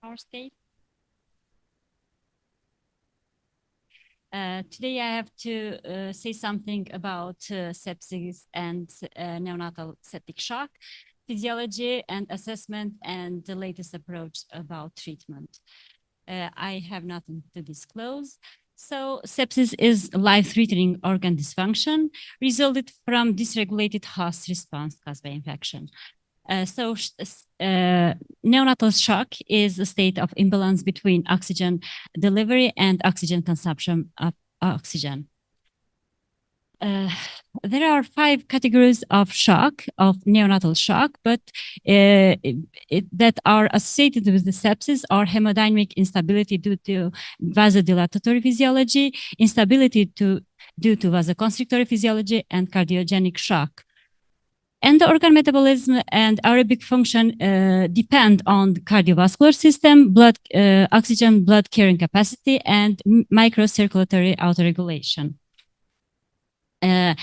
Our state. Today I have to say something about sepsis and neonatal septic shock, physiology and assessment, and the latest approach about treatment. I have nothing to disclose. So sepsis is life-threatening organ dysfunction resulted from dysregulated host response caused by infection. Neonatal shock is a state of imbalance between oxygen delivery and oxygen consumption of oxygen. There are 5 categories of shock, of neonatal shock, but that are associated with the sepsis are hemodynamic instability due to vasodilatory physiology, instability due to vasoconstrictory physiology, and cardiogenic shock. And the organ metabolism and aerobic function depend on the cardiovascular system, oxygen blood carrying capacity, and microcirculatory autoregulation. And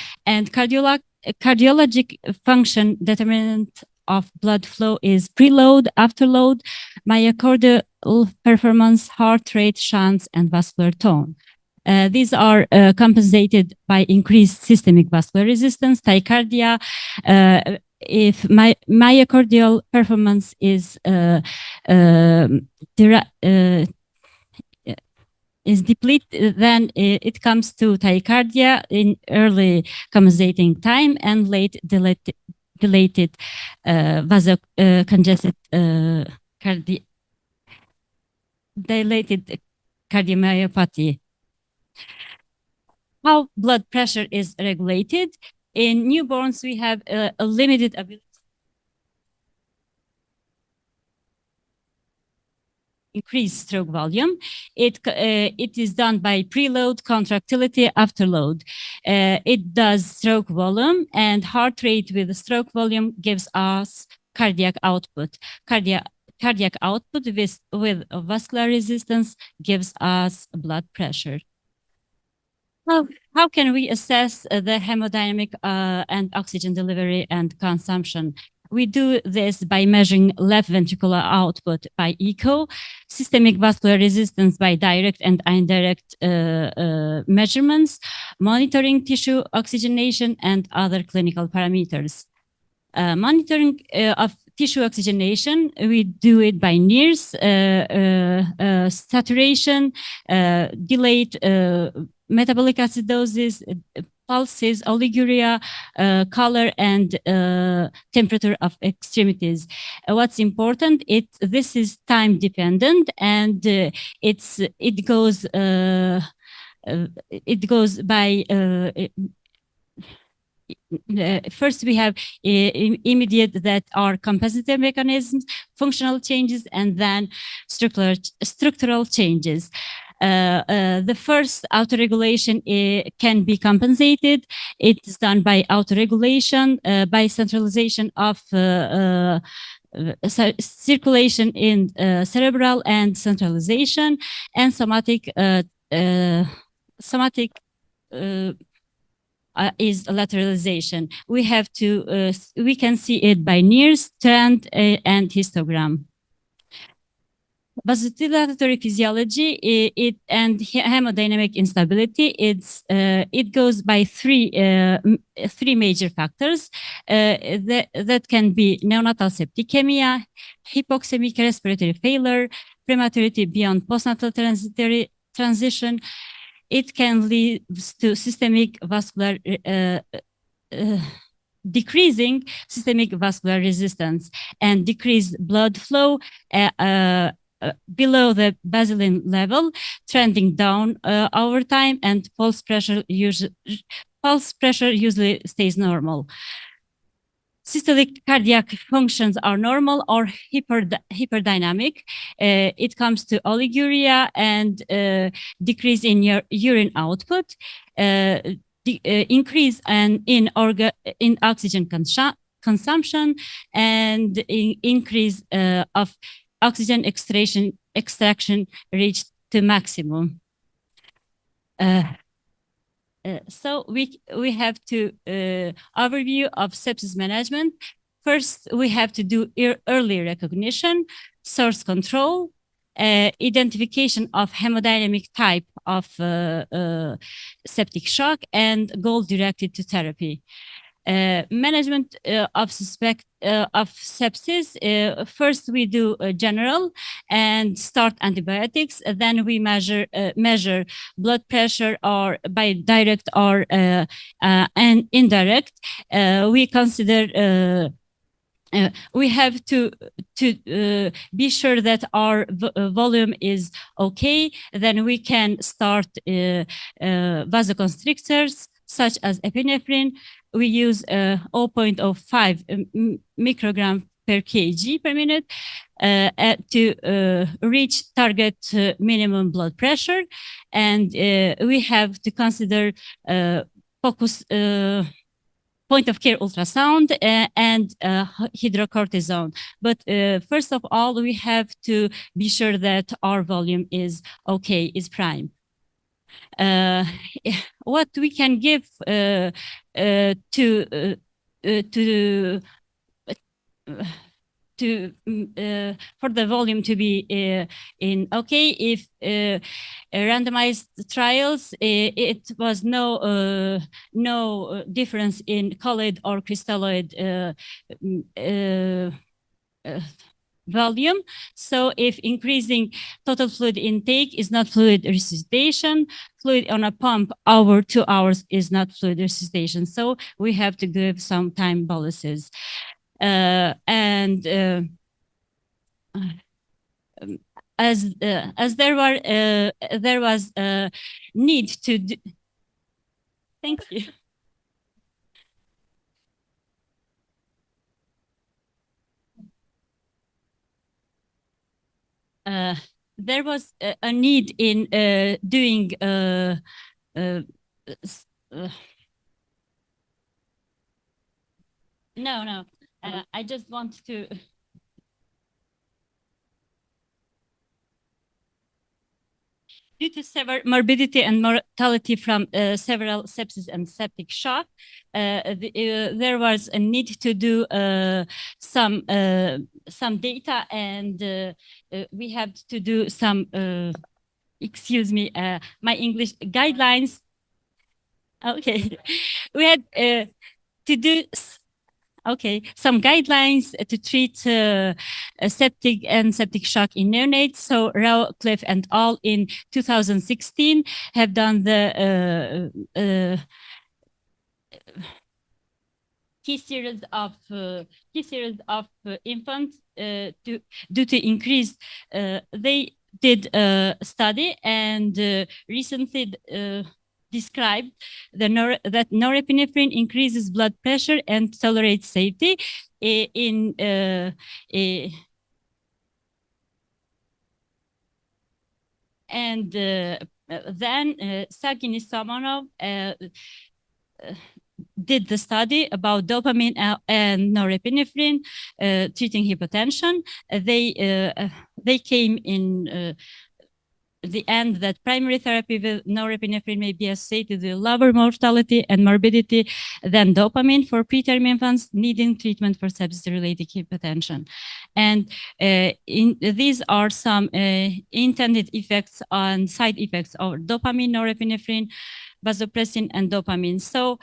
cardiologic function determinant of blood flow is preload, afterload, myocardial performance, heart rate, shunts, and vascular tone. These are compensated by increased systemic vascular resistance, tachycardia. If myocardial performance is depleted, then it comes to tachycardia in early compensating time and late dilated vasocongested dilated cardiomyopathy. How blood pressure is regulated. In newborns, we have a limited ability increase stroke volume. It is done by preload, contractility, afterload. It does stroke volume, and heart rate with stroke volume gives us cardiac output. Cardiac output with vascular resistance gives us blood pressure. How can we assess the hemodynamic and oxygen delivery and consumption? We do this by measuring left ventricular output by echo, systemic vascular resistance by direct and indirect measurements, monitoring tissue oxygenation, and other clinical parameters. Monitoring of tissue oxygenation, we do it by NIRS, saturation, delayed metabolic acidosis, pulses, oliguria, color, and temperature of extremities. What's important, this is time dependent, and it goes by first we have immediate that are compensative mechanisms, functional changes, and then structural changes. The first autoregulation can be compensated. It's done by autoregulation, by centralization of circulation in cerebral and centralization, and somatic is lateralization. We can see it by NIRS, trend, and histogram. Vasodilatory physiology and hemodynamic instability, it goes by three major factors that can be neonatal septicemia, hypoxemic respiratory failure, prematurity beyond postnatal transitory transition. It can lead to systemic vascular decreasing systemic vascular resistance and decreased blood flow below the baseline level, trending down over time, and pulse pressure usually stays normal. Systolic cardiac functions are normal or hyperdynamic. It comes to oliguria and decrease in your urine output, increase in oxygen consumption, and increase of oxygen extraction reached to maximum. So we have to overview of sepsis management. First, we have to do early recognition, source control, identification of hemodynamic type of septic shock, and goal-directed to therapy. Management of sepsis. First, we do general and start antibiotics. Then we measure blood pressure, or by direct or and indirect. We consider. We have to be sure that our volume is okay. Then we can start vasoconstrictors such as epinephrine. We use 0.05 microgram per kg per minute to reach target minimum blood pressure. And we have to consider focus point of care ultrasound and hydrocortisone. But first of all, we have to be sure that our volume is okay, is prime. What we can give for the volume to be in okay. If randomized trials, it was no difference in colloid or crystalloid volume. So if increasing total fluid intake is not fluid resuscitation, fluid on a pump over 2 hours is not fluid resuscitation. So we have to give some time boluses. And as there was a need to do. Thank you. There was a need in doing no. I just want to. Due to severe morbidity and mortality from several sepsis and septic shock, there was a need to do some data, and we had to do some, excuse me, my English guidelines. Okay, we had to do some guidelines to treat septic and septic shock in neonates. So Rao, Cliff, and all in 2016 have done the key series of infants due to increased. They did a study and recently described that norepinephrine increases blood pressure and tolerates safety in and then Sergei Samonov did the study about dopamine and norepinephrine treating hypotension. They came in the end that primary therapy with norepinephrine may be associated with lower mortality and morbidity than dopamine for preterm infants needing treatment for sepsis-related hypertension. And these are some intended effects on side effects of dopamine, norepinephrine, vasopressin, and dopamine. So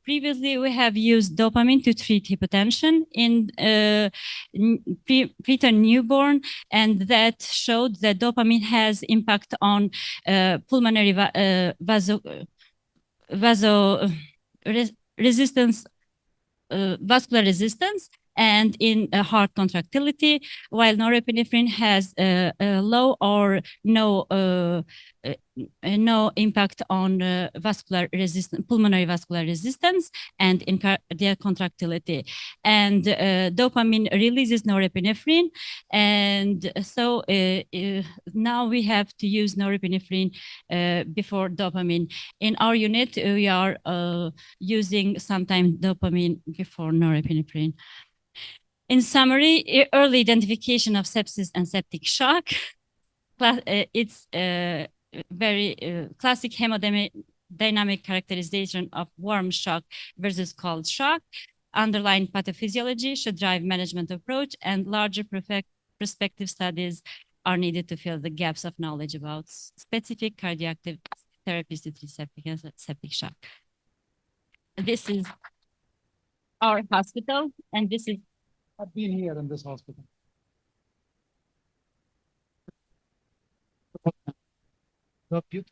previously we have used dopamine to treat hypertension in preterm newborn, and that showed that dopamine has impact on pulmonary resistance, vascular resistance, and in heart contractility, while norepinephrine has a low or no impact on pulmonary vascular resistance and in cardiac contractility. And dopamine releases norepinephrine, and so now we have to use norepinephrine before dopamine. In our unit, we are using sometimes dopamine before norepinephrine. In summary, early identification of sepsis and septic shock. It's very classic hemodynamic characterization of warm shock versus cold shock. Underlying pathophysiology should drive management approach, and larger prospective studies are needed to fill the gaps of knowledge about specific cardiac therapies with septic and septic shock. This is our hospital, and this is. I've been here in this hospital. The beauty